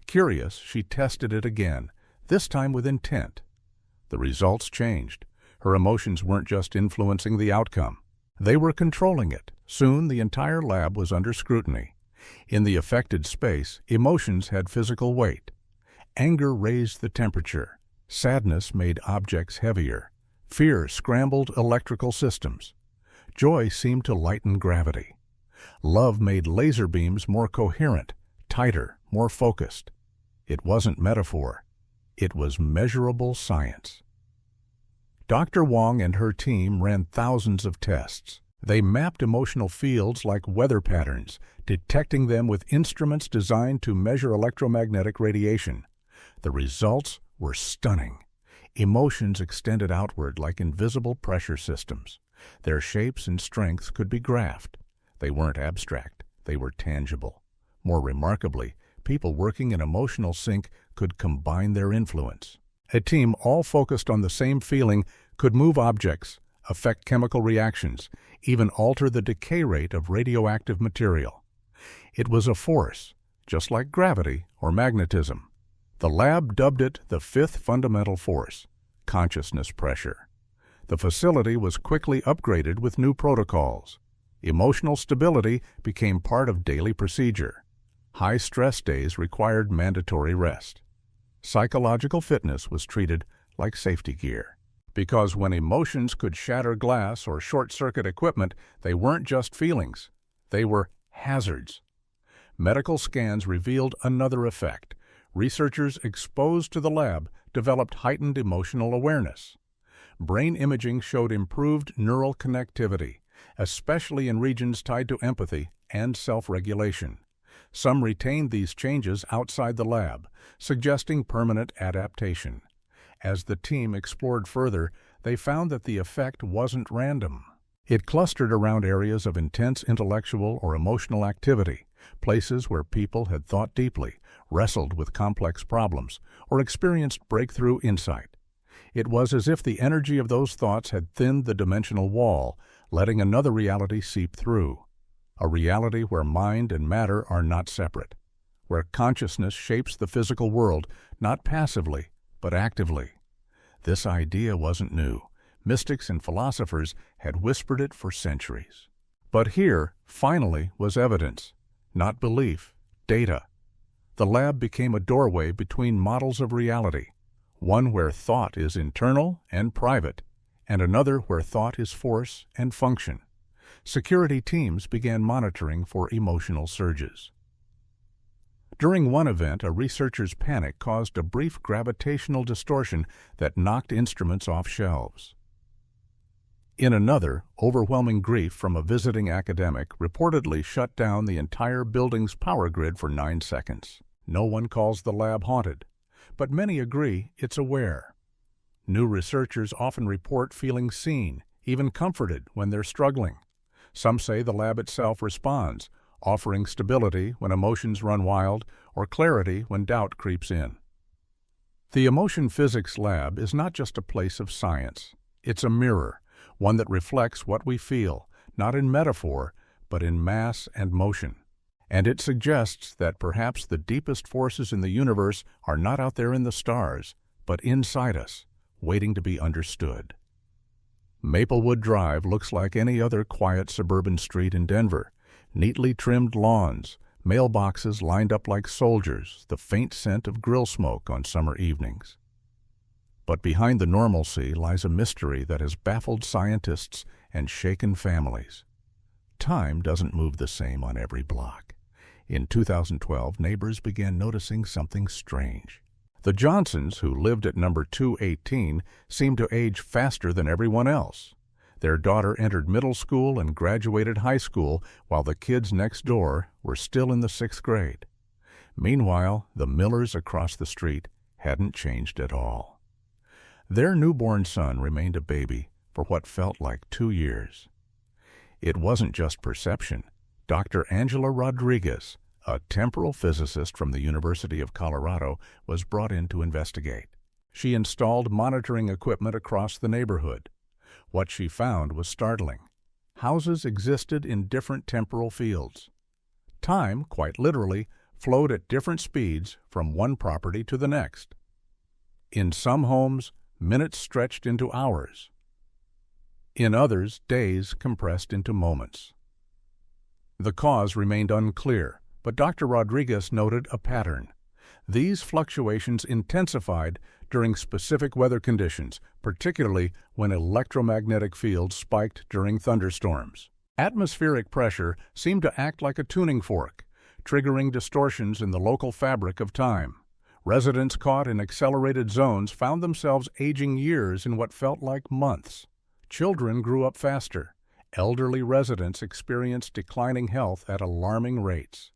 [SPEAKER 1] Curious, she tested it again, this time with intent. The results changed. Her emotions weren't just influencing the outcome. They were controlling it. Soon, the entire lab was under scrutiny. In the affected space, emotions had physical weight. Anger raised the temperature. Sadness made objects heavier. Fear scrambled electrical systems. Joy seemed to lighten gravity. Love made laser beams more coherent, tighter, more focused. It wasn't metaphor. It was measurable science. Dr. Wong and her team ran thousands of tests. They mapped emotional fields like weather patterns, detecting them with instruments designed to measure electromagnetic radiation. The results were stunning. Emotions extended outward like invisible pressure systems. Their shapes and strengths could be graphed. They weren't abstract, they were tangible. More remarkably, people working in emotional sync could combine their influence. A team all focused on the same feeling could move objects, affect chemical reactions, even alter the decay rate of radioactive material. It was a force, just like gravity or magnetism. The lab dubbed it the fifth fundamental force, consciousness pressure. The facility was quickly upgraded with new protocols. Emotional stability became part of daily procedure. High-stress days required mandatory rest. Psychological fitness was treated like safety gear. Because when emotions could shatter glass or short-circuit equipment, they weren't just feelings. They were hazards. Medical scans revealed another effect. Researchers exposed to the lab developed heightened emotional awareness. Brain imaging showed improved neural connectivity, especially in regions tied to empathy and self-regulation. Some retained these changes outside the lab, suggesting permanent adaptation. As the team explored further, they found that the effect wasn't random. It clustered around areas of intense intellectual or emotional activity, places where people had thought deeply, wrestled with complex problems, or experienced breakthrough insight. It was as if the energy of those thoughts had thinned the dimensional wall, letting another reality seep through. A reality where mind and matter are not separate, where consciousness shapes the physical world, not passively, but actively. This idea wasn't new. Mystics and philosophers had whispered it for centuries. But here, finally, was evidence, not belief, data. The lab became a doorway between models of reality, one where thought is internal and private, and another where thought is force and function. Security teams began monitoring for emotional surges. During one event, a researcher's panic caused a brief gravitational distortion that knocked instruments off shelves. In another, overwhelming grief from a visiting academic reportedly shut down the entire building's power grid for 9 seconds. No one calls the lab haunted, but many agree it's aware. New researchers often report feeling seen, even comforted when they're struggling. Some say the lab itself responds, offering stability when emotions run wild or clarity when doubt creeps in. The Emotion Physics Lab is not just a place of science. It's a mirror, one that reflects what we feel, not in metaphor, but in mass and motion. And it suggests that perhaps the deepest forces in the universe are not out there in the stars, but inside us, waiting to be understood. Maplewood Drive looks like any other quiet suburban street in Denver. Neatly trimmed lawns, mailboxes lined up like soldiers, the faint scent of grill smoke on summer evenings. But behind the normalcy lies a mystery that has baffled scientists and shaken families. Time doesn't move the same on every block. In 2012, neighbors began noticing something strange. The Johnsons, who lived at number 218, seemed to age faster than everyone else. Their daughter entered middle school and graduated high school, while the kids next door were still in the 6th grade. Meanwhile, the Millers across the street hadn't changed at all. Their newborn son remained a baby for what felt like 2 years. It wasn't just perception. Dr. Angela Rodriguez, a temporal physicist from the University of Colorado, was brought in to investigate. She installed monitoring equipment across the neighborhood. What she found was startling. Houses existed in different temporal fields. Time, quite literally, flowed at different speeds from one property to the next. In some homes, minutes stretched into hours. In others, days compressed into moments. The cause remained unclear, but Dr. Rodriguez noted a pattern. These fluctuations intensified during specific weather conditions, particularly when electromagnetic fields spiked during thunderstorms. Atmospheric pressure seemed to act like a tuning fork, triggering distortions in the local fabric of time. Residents caught in accelerated zones found themselves aging years in what felt like months. Children grew up faster. Elderly residents experienced declining health at alarming rates.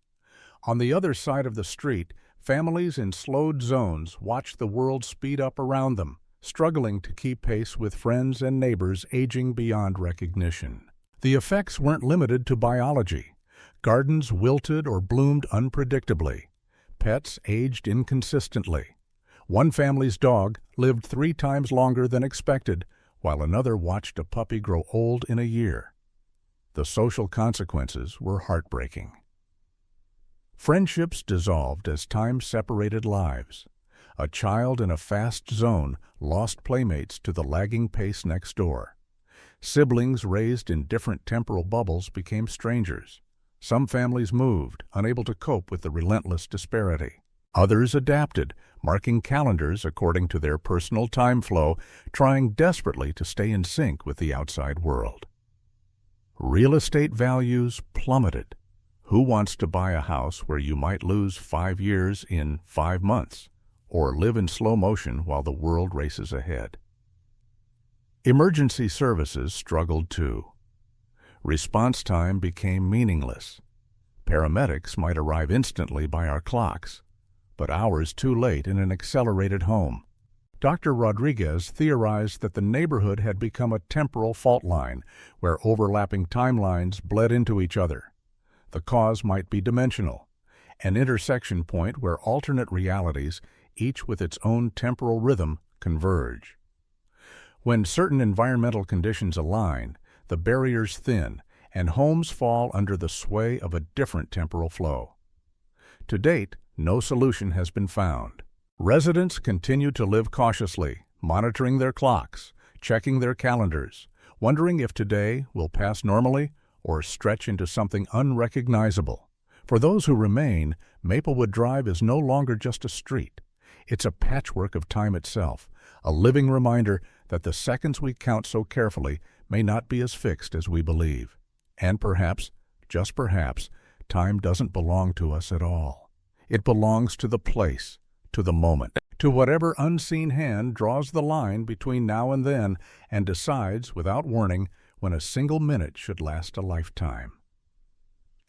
[SPEAKER 1] On the other side of the street, families in slowed zones watched the world speed up around them, struggling to keep pace with friends and neighbors aging beyond recognition. The effects weren't limited to biology. Gardens wilted or bloomed unpredictably. Pets aged inconsistently. One family's dog lived 3 times longer than expected, while another watched a puppy grow old in a year. The social consequences were heartbreaking. Friendships dissolved as time separated lives. A child in a fast zone lost playmates to the lagging pace next door. Siblings raised in different temporal bubbles became strangers. Some families moved, unable to cope with the relentless disparity. Others adapted, marking calendars according to their personal time flow, trying desperately to stay in sync with the outside world. Real estate values plummeted. Who wants to buy a house where you might lose 5 years in 5 months, or live in slow motion while the world races ahead? Emergency services struggled too. Response time became meaningless. Paramedics might arrive instantly by our clocks, but hours too late in an accelerated home. Dr. Rodriguez theorized that the neighborhood had become a temporal fault line where overlapping timelines bled into each other. The cause might be dimensional, an intersection point where alternate realities, each with its own temporal rhythm, converge. When certain environmental conditions align, the barriers thin, and homes fall under the sway of a different temporal flow. To date, no solution has been found. Residents continue to live cautiously, monitoring their clocks, checking their calendars, wondering if today will pass normally or stretch into something unrecognizable. For those who remain, Maplewood Drive is no longer just a street. It's a patchwork of time itself, a living reminder that the seconds we count so carefully may not be as fixed as we believe. And perhaps, just perhaps, time doesn't belong to us at all. It belongs to the place, to the moment, to whatever unseen hand draws the line between now and then and decides, without warning, when a single minute should last a lifetime.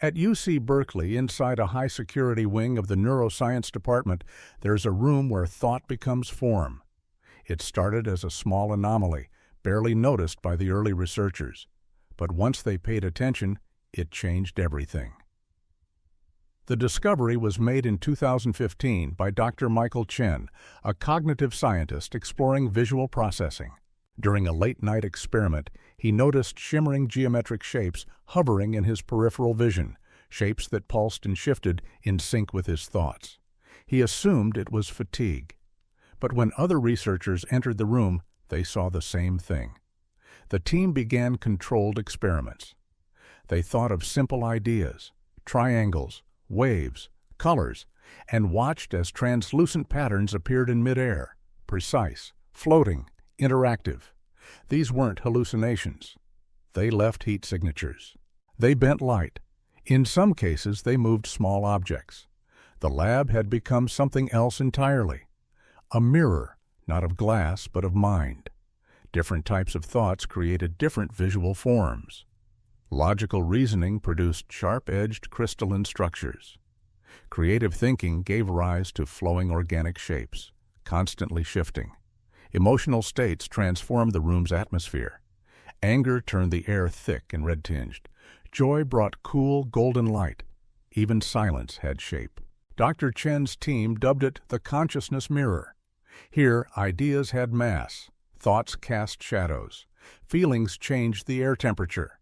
[SPEAKER 1] At UC Berkeley, inside a high-security wing of the neuroscience department, there's a room where thought becomes form. It started as a small anomaly, barely noticed by the early researchers. But once they paid attention, it changed everything. The discovery was made in 2015 by Dr. Michael Chen, a cognitive scientist exploring visual processing. During a late-night experiment, he noticed shimmering geometric shapes hovering in his peripheral vision, shapes that pulsed and shifted in sync with his thoughts. He assumed it was fatigue. But when other researchers entered the room, they saw the same thing. The team began controlled experiments. They thought of simple ideas, triangles, waves, colors, and watched as translucent patterns appeared in midair, precise, floating, interactive. These weren't hallucinations. They left heat signatures. They bent light. In some cases, they moved small objects. The lab had become something else entirely. A mirror, not of glass, but of mind. Different types of thoughts created different visual forms. Logical reasoning produced sharp-edged crystalline structures. Creative thinking gave rise to flowing organic shapes, constantly shifting. Emotional states transformed the room's atmosphere. Anger turned the air thick and red-tinged. Joy brought cool, golden light. Even silence had shape. Dr. Chen's team dubbed it the consciousness mirror. Here, ideas had mass, thoughts cast shadows, feelings changed the air temperature.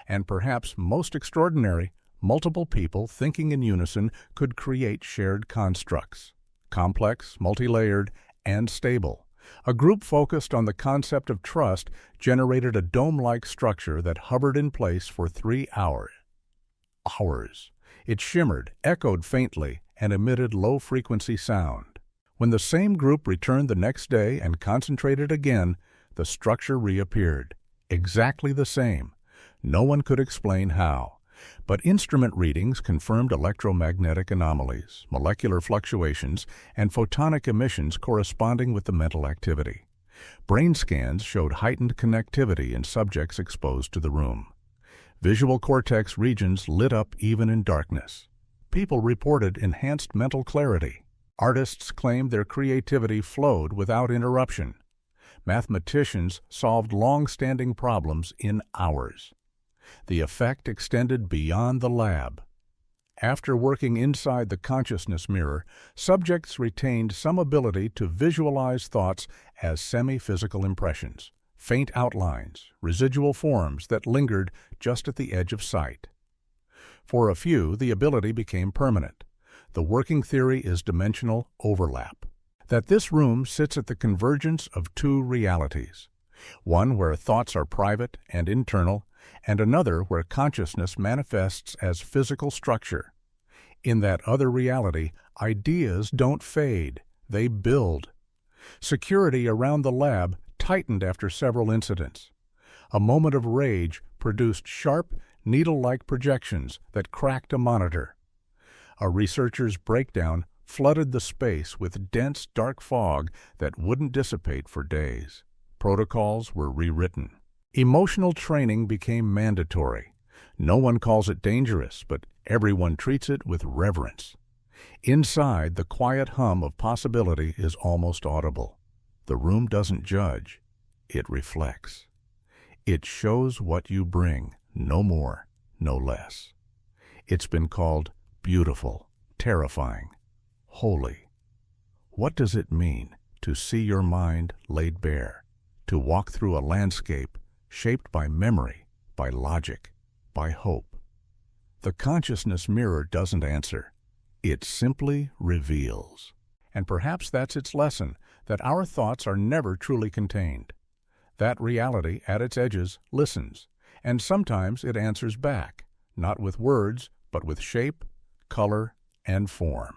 [SPEAKER 1] And perhaps most extraordinary, multiple people thinking in unison could create shared constructs. Complex, multi-layered, and stable. A group focused on the concept of trust generated a dome-like structure that hovered in place for 3 hours. It shimmered, echoed faintly, and emitted low-frequency sound. When the same group returned the next day and concentrated again, the structure reappeared. Exactly the same. No one could explain how. But instrument readings confirmed electromagnetic anomalies, molecular fluctuations, and photonic emissions corresponding with the mental activity. Brain scans showed heightened connectivity in subjects exposed to the room. Visual cortex regions lit up even in darkness. People reported enhanced mental clarity. Artists claimed their creativity flowed without interruption. mathematicians solved long-standing problems in hours. The effect extended beyond the lab. After working inside the consciousness mirror, subjects retained some ability to visualize thoughts as semi-physical impressions, faint outlines, residual forms that lingered just at the edge of sight. For a few, the ability became permanent. The working theory is dimensional overlap, that this room sits at the convergence of two realities, one where thoughts are private and internal, and another where consciousness manifests as physical structure. In that other reality, ideas don't fade, they build. Security around the lab tightened after several incidents. A moment of rage produced sharp, needle-like projections that cracked a monitor. A researcher's breakdown flooded the space with dense, dark fog that wouldn't dissipate for days. Protocols were rewritten. Emotional training became mandatory. No one calls it dangerous, but everyone treats it with reverence. Inside, the quiet hum of possibility is almost audible. The room doesn't judge. It reflects. It shows what you bring, no more, no less. It's been called beautiful, terrifying, holy. What does it mean to see your mind laid bare, to walk through a landscape shaped by memory, by logic, by hope? The consciousness mirror doesn't answer. It simply reveals. And perhaps that's its lesson, that our thoughts are never truly contained. That reality, at its edges, listens, and sometimes it answers back, not with words, but with shape, color, and form.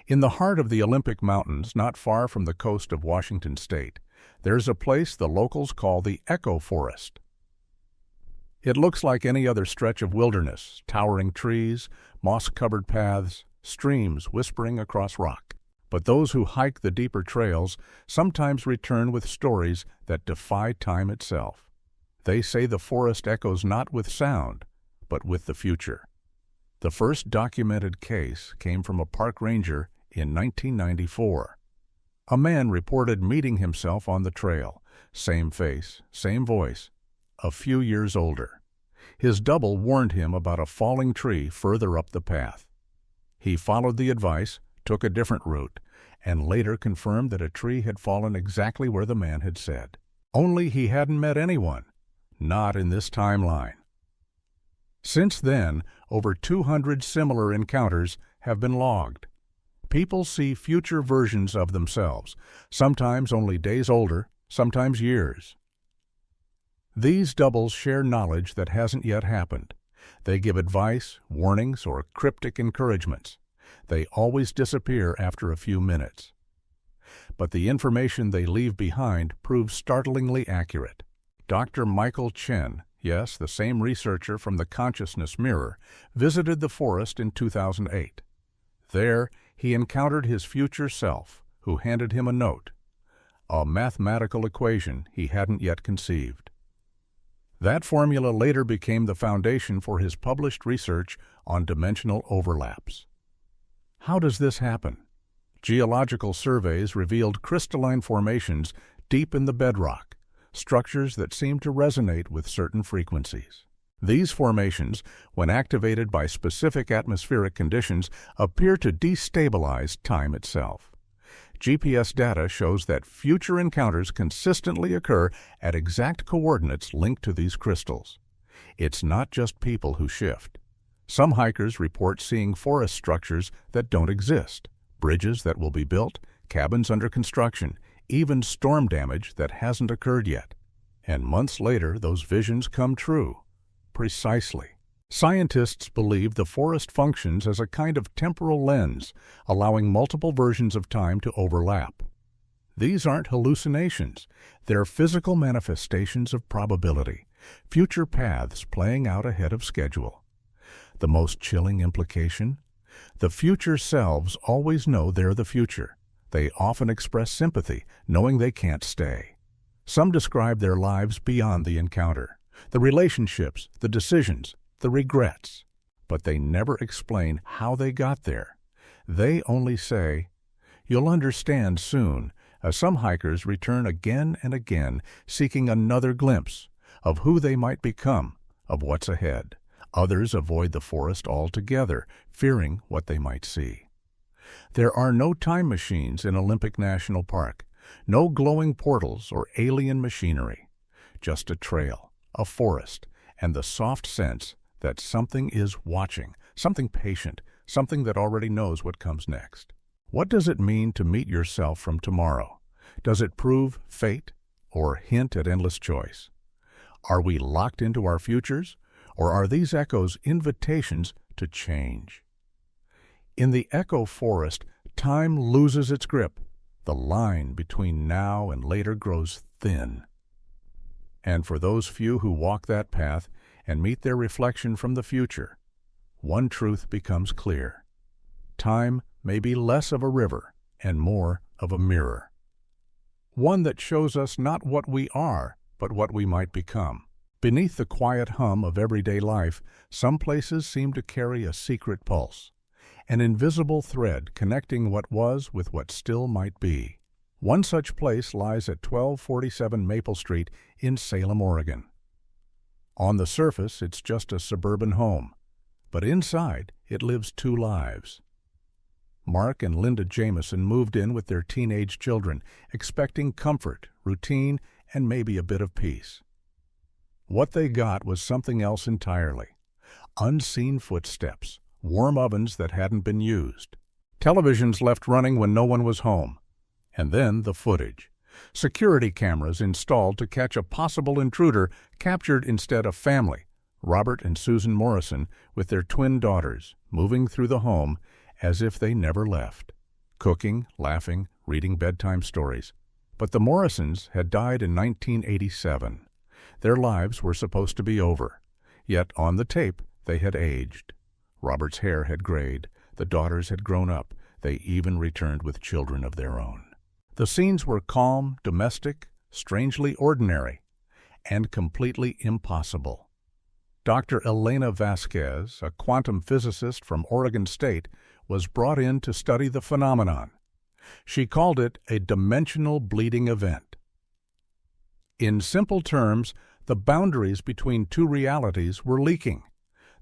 [SPEAKER 1] In the heart of the Olympic Mountains, not far from the coast of Washington State, there's a place the locals call the Echo Forest. It looks like any other stretch of wilderness, towering trees, moss-covered paths, streams whispering across rock. But those who hike the deeper trails sometimes return with stories that defy time itself. They say the forest echoes not with sound, but with the future. The first documented case came from a park ranger in 1994. A man reported meeting himself on the trail, same face, same voice, a few years older. His double warned him about a falling tree further up the path. He followed the advice, took a different route, and later confirmed that a tree had fallen exactly where the man had said. Only he hadn't met anyone, not in this timeline. Since then, over 200 similar encounters have been logged. People see future versions of themselves, sometimes only days older, sometimes years. These doubles share knowledge that hasn't yet happened. They give advice, warnings, or cryptic encouragements. They always disappear after a few minutes. But the information they leave behind proves startlingly accurate. Dr. Michael Chen, yes, the same researcher from the Consciousness Mirror, visited the forest in 2008. There, he encountered his future self, who handed him a note, a mathematical equation he hadn't yet conceived. That formula later became the foundation for his published research on dimensional overlaps. How does this happen? Geological surveys revealed crystalline formations deep in the bedrock, structures that seem to resonate with certain frequencies. These formations, when activated by specific atmospheric conditions, appear to destabilize time itself. GPS data shows that future encounters consistently occur at exact coordinates linked to these crystals. It's not just people who shift. Some hikers report seeing forest structures that don't exist, bridges that will be built, cabins under construction, even storm damage that hasn't occurred yet. And months later, those visions come true. Precisely. Scientists believe the forest functions as a kind of temporal lens, allowing multiple versions of time to overlap. These aren't hallucinations. They're physical manifestations of probability, future paths playing out ahead of schedule. The most chilling implication? The future selves always know they're the future. They often express sympathy, knowing they can't stay. Some describe their lives beyond the encounter, the relationships, the decisions, the regrets. But they never explain how they got there. They only say, "You'll understand soon. as some hikers return again and again, seeking another glimpse of who they might become, of what's ahead. Others avoid the forest altogether, fearing what they might see. There are no time machines in Olympic National Park, no glowing portals or alien machinery, just a trail, a forest, and the soft sense that something is watching, something patient, something that already knows what comes next. What does it mean to meet yourself from tomorrow? Does it prove fate or hint at endless choice? Are we locked into our futures, or are these echoes invitations to change? In the echo forest, time loses its grip. The line between now and later grows thin. And for those few who walk that path and meet their reflection from the future, one truth becomes clear. Time may be less of a river and more of a mirror. One that shows us not what we are, but what we might become. Beneath the quiet hum of everyday life, some places seem to carry a secret pulse, an invisible thread connecting what was with what still might be. One such place lies at 1247 Maple Street in Salem, Oregon. On the surface, it's just a suburban home, but inside, it lives two lives. Mark and Linda Jameson moved in with their teenage children, expecting comfort, routine, and maybe a bit of peace. What they got was something else entirely. Unseen footsteps, warm ovens that hadn't been used, televisions left running when no one was home, and then the footage. Security cameras installed to catch a possible intruder captured instead a family, Robert and Susan Morrison, with their twin daughters, moving through the home as if they never left, cooking, laughing, reading bedtime stories. But the Morrisons had died in 1987. Their lives were supposed to be over, yet on the tape they had aged. Robert's hair had grayed, the daughters had grown up, they even returned with children of their own. The scenes were calm, domestic, strangely ordinary, and completely impossible. Dr. Elena Vasquez, a quantum physicist from Oregon State, was brought in to study the phenomenon. She called it a dimensional bleeding event. In simple terms, the boundaries between two realities were leaking.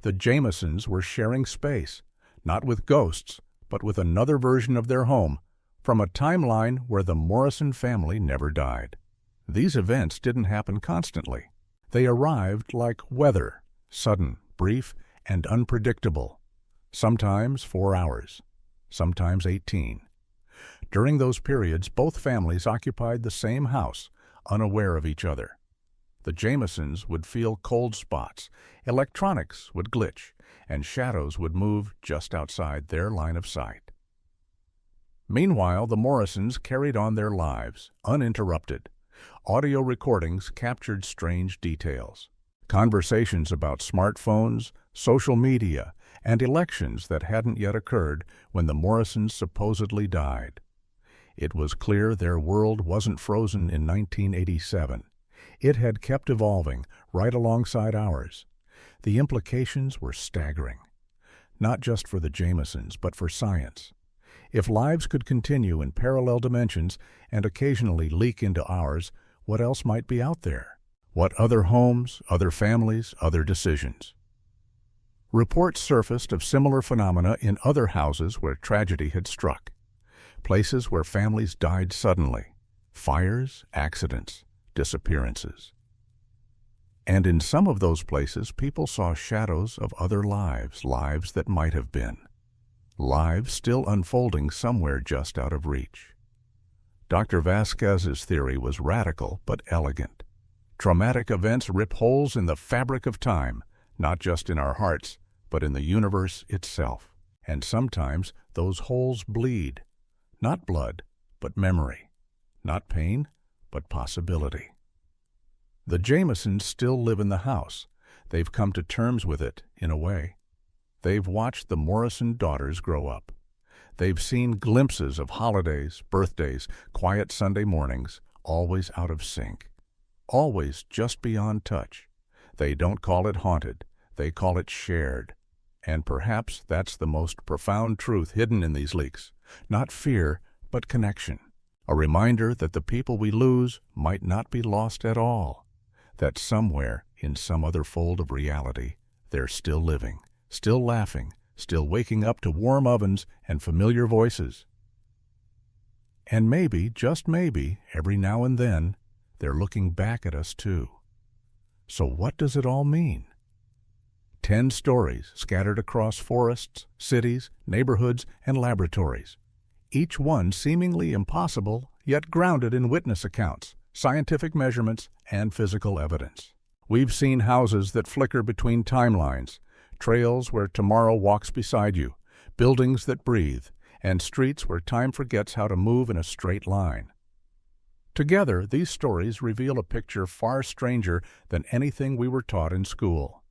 [SPEAKER 1] The Jamesons were sharing space, not with ghosts, but with another version of their home, from a timeline where the Morrison family never died. These events didn't happen constantly. They arrived like weather, sudden, brief, and unpredictable. Sometimes 4 hours, sometimes 18. During those periods, both families occupied the same house, unaware of each other. The Jamesons would feel cold spots, electronics would glitch, and shadows would move just outside their line of sight. Meanwhile, the Morrisons carried on their lives, uninterrupted. Audio recordings captured strange details. Conversations about smartphones, social media, and elections that hadn't yet occurred when the Morrisons supposedly died. It was clear their world wasn't frozen in 1987. It had kept evolving right alongside ours. The implications were staggering, not just for the Jamesons, but for science. If lives could continue in parallel dimensions and occasionally leak into ours, what else might be out there? What other homes, other families, other decisions? Reports surfaced of similar phenomena in other houses where tragedy had struck. Places where families died suddenly. Fires, accidents, disappearances. And in some of those places, people saw shadows of other lives, lives that might have been. Lives still unfolding somewhere just out of reach. Dr. Vasquez's theory was radical but elegant. Traumatic events rip holes in the fabric of time, not just in our hearts, but in the universe itself. And sometimes those holes bleed. Not blood, but memory. Not pain, but possibility. The Jamesons still live in the house. They've come to terms with it, in a way. They've watched the Morrison daughters grow up. They've seen glimpses of holidays, birthdays, quiet Sunday mornings, always out of sync. Always just beyond touch. They don't call it haunted. They call it shared. And perhaps that's the most profound truth hidden in these leaks. Not fear, but connection. A reminder that the people we lose might not be lost at all, that somewhere in some other fold of reality, they're still living, still laughing, still waking up to warm ovens and familiar voices. And maybe, just maybe, every now and then, they're looking back at us too. So what does it all mean? 10 stories scattered across forests, cities, neighborhoods, and laboratories. Each one seemingly impossible, yet grounded in witness accounts, scientific measurements, and physical evidence. We've seen houses that flicker between timelines, trails where tomorrow walks beside you, buildings that breathe, and streets where time forgets how to move in a straight line. Together, these stories reveal a picture far stranger than anything we were taught in school.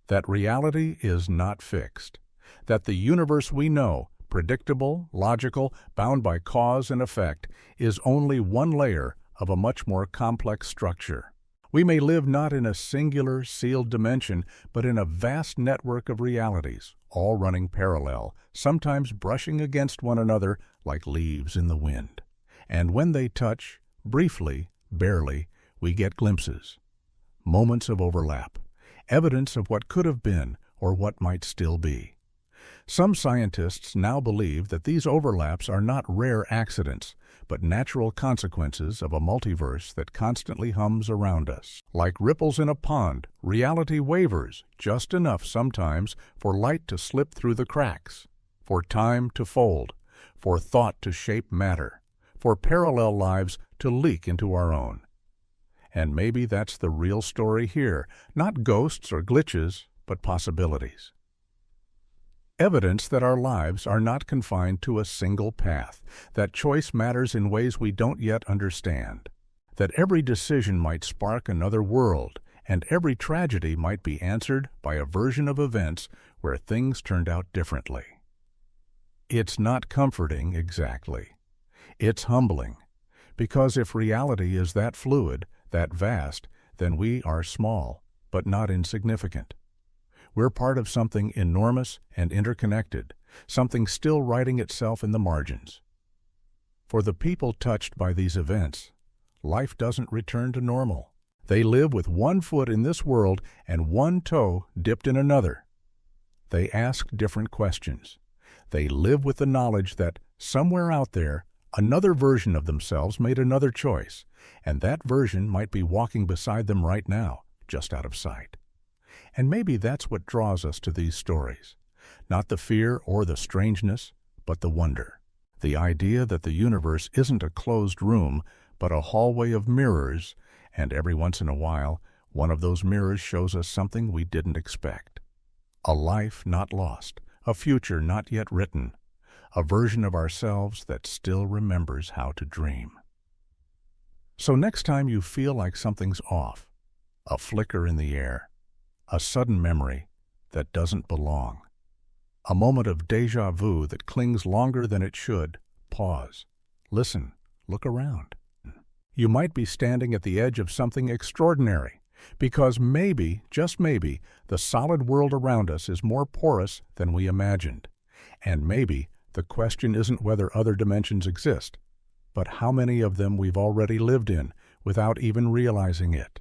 [SPEAKER 1] That reality is not fixed. That the universe we know, predictable, logical, bound by cause and effect, is only one layer of a much more complex structure. We may live not in a singular, sealed dimension, but in a vast network of realities, all running parallel, sometimes brushing against one another like leaves in the wind. And when they touch, briefly, barely, we get glimpses, moments of overlap, evidence of what could have been or what might still be. Some scientists now believe that these overlaps are not rare accidents, but natural consequences of a multiverse that constantly hums around us. Like ripples in a pond, reality wavers just enough sometimes for light to slip through the cracks, for time to fold, for thought to shape matter, for parallel lives to leak into our own. And maybe that's the real story here, not ghosts or glitches, but possibilities. Evidence that our lives are not confined to a single path, that choice matters in ways we don't yet understand, that every decision might spark another world, and every tragedy might be answered by a version of events where things turned out differently. It's not comforting exactly. It's humbling, because if reality is that fluid, that vast, then we are small, but not insignificant. We're part of something enormous and interconnected, something still writing itself in the margins. For the people touched by these events, life doesn't return to normal. They live with one foot in this world and one toe dipped in another. They ask different questions. They live with the knowledge that somewhere out there, another version of themselves made another choice, and that version might be walking beside them right now, just out of sight. And maybe that's what draws us to these stories. Not the fear or the strangeness, but the wonder. The idea that the universe isn't a closed room, but a hallway of mirrors, and every once in a while, one of those mirrors shows us something we didn't expect. A life not lost, a future not yet written, a version of ourselves that still remembers how to dream. So next time you feel like something's off, a flicker in the air, a sudden memory that doesn't belong, a moment of déjà vu that clings longer than it should, pause, listen, look around. You might be standing at the edge of something extraordinary, because maybe, just maybe, the solid world around us is more porous than we imagined. And maybe the question isn't whether other dimensions exist, but how many of them we've already lived in without even realizing it.